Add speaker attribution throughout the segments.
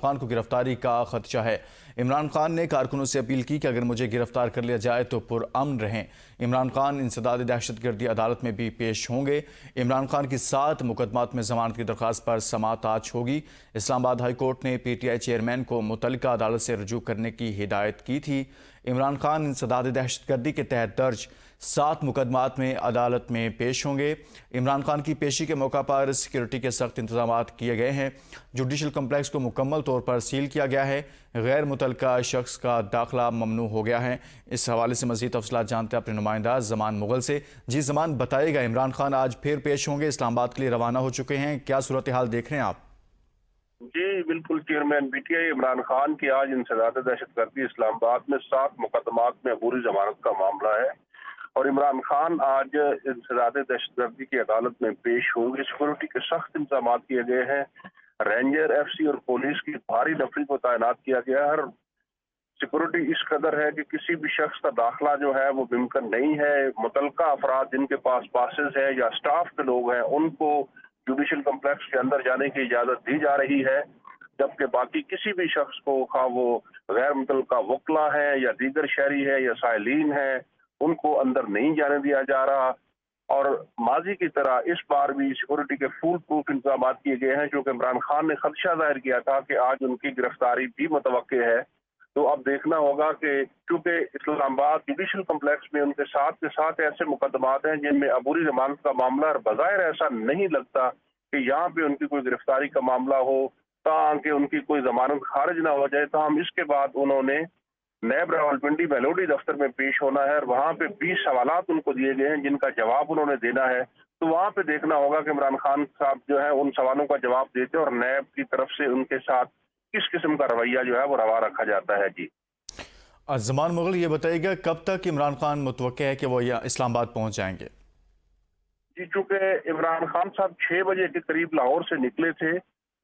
Speaker 1: خان کو گرفتاری کا خدشہ ہے۔ عمران خان نے کارکنوں سے اپیل کی کہ اگر مجھے گرفتار کر لیا جائے تو پرامن رہیں۔ عمران خان انسداد دہشت گردی عدالت میں بھی پیش ہوں گے۔ عمران خان کی 7 مقدمات میں ضمانت کی درخواست پر سماعت آج ہوگی۔ اسلام آباد ہائی کورٹ نے پی ٹی آئی چیئرمین کو متعلقہ عدالت سے رجوع کرنے کی ہدایت کی تھی۔ عمران خان انسداد دہشت گردی کے تحت درج 7 مقدمات میں عدالت میں پیش ہوں گے۔ عمران خان کی پیشی کے موقع پر سیکیورٹی کے سخت انتظامات کیے گئے ہیں۔ جوڈیشل کمپلیکس کو مکمل طور پر سیل کیا گیا ہے۔ غیر متعلقہ شخص کا داخلہ ممنوع ہو گیا ہے۔ اس حوالے سے مزید تفصیلات جانتے ہیں اپنے نمائندہ زمان مغل سے۔ جی زمان، بتائے گا عمران خان آج پھر پیش ہوں گے، اسلام آباد کے لیے روانہ ہو چکے ہیں، کیا صورتحال دیکھ رہے ہیں آپ؟
Speaker 2: جی بالکل، chairman P T I Imran Khan کی آج انسداد دہشت گردی اسلام آباد میں 7 مقدمات میں عبوری ضمانت کا معاملہ ہے اور عمران خان آج انسداد دہشت گردی کی عدالت میں پیش ہوں گے۔ سیکورٹی کے سخت انتظامات کیے گئے ہیں۔ رینجر، ایف سی اور پولیس کی بھاری نفری کو تعینات کیا گیا ہے۔ سیکورٹی اس قدر ہے کہ کسی بھی شخص کا داخلہ جو ہے وہ ممکن نہیں ہے۔ متعلقہ افراد جن کے پاس پاسز ہے یا اسٹاف کے لوگ ہیں ان کو جوڈیشل کمپلیکس کے اندر جانے کی اجازت دی جا رہی ہے، جبکہ باقی کسی بھی شخص کو، خواہ وہ غیر متعلقہ وکلا ہے یا دیگر شہری ہے یا سائلین ہے، ان کو اندر نہیں جانے دیا جا رہا۔ اور ماضی کی طرح اس بار بھی سیکورٹی کے فول پروف انتظامات کیے گئے ہیں، چونکہ عمران خان نے خدشہ ظاہر کیا تھا کہ آج ان کی گرفتاری بھی متوقع ہے۔ تو اب دیکھنا ہوگا کہ چونکہ اسلام آباد جوڈیشل کمپلیکس میں ان کے ساتھ ایسے مقدمات ہیں جن میں عبوری ضمانت کا معاملہ، اور بظاہر ایسا نہیں لگتا کہ یہاں پہ ان کی کوئی گرفتاری کا معاملہ ہو تاکہ ان کی کوئی ضمانت خارج نہ ہو جائے۔ تاہم اس کے بعد انہوں نے نیب راولپنڈی میلوڈی دفتر میں پیش ہونا ہے اور وہاں پہ 20 سوالات ان کو دیے گئے ہیں جن کا جواب انہوں نے دینا ہے۔ تو وہاں پہ دیکھنا ہوگا کہ عمران خان صاحب جو ہے ان سوالوں کا جواب دیتے اور نیب کی طرف سے ان کے ساتھ کس قسم کا رویہ جو ہے وہ روا رکھا جاتا ہے۔ جی
Speaker 1: زمان مغل، یہ بتائیے گا کب تک عمران خان متوقع ہے کہ وہ اسلام آباد پہنچ جائیں گے؟
Speaker 2: جی، چونکہ عمران خان صاحب 6 بجے کے قریب لاہور سے نکلے تھے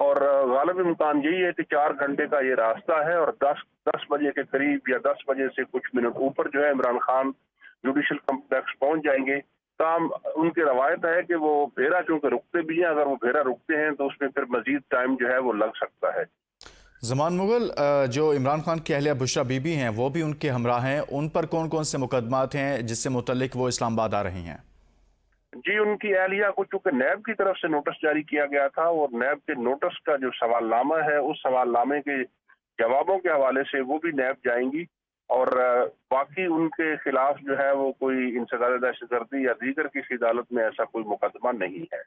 Speaker 2: اور غالب امکان یہی ہے کہ 4 گھنٹے کا یہ راستہ ہے اور 10 بجے کے قریب یا 10 بجے سے کچھ منٹ اوپر جو ہے عمران خان جوڈیشل کمپلیکس پہنچ جائیں گے۔ تاہم ان کی روایت ہے کہ وہ بھیرا چونکہ رکتے بھی ہیں، اگر وہ بھیرا رکتے ہیں تو اس میں پھر مزید ٹائم جو ہے وہ لگ سکتا ہے۔
Speaker 1: زمان مغل، جو عمران خان کی اہلیہ بشرا بی بی ہیں وہ بھی ان کے ہمراہ ہیں، ان پر کون کون سے مقدمات ہیں جس سے متعلق وہ اسلام آباد آ رہی ہیں؟
Speaker 2: جی، ان کی اہلیہ کو چونکہ نیب کی طرف سے نوٹس جاری کیا گیا تھا اور نیب کے نوٹس کا جو سوال نامہ ہے اس سوال نامے کے جوابوں کے حوالے سے وہ بھی نیب جائیں گی، اور باقی ان کے خلاف جو ہے وہ کوئی انسداد دہشت گردی یا دیگر کسی عدالت میں ایسا کوئی مقدمہ نہیں ہے۔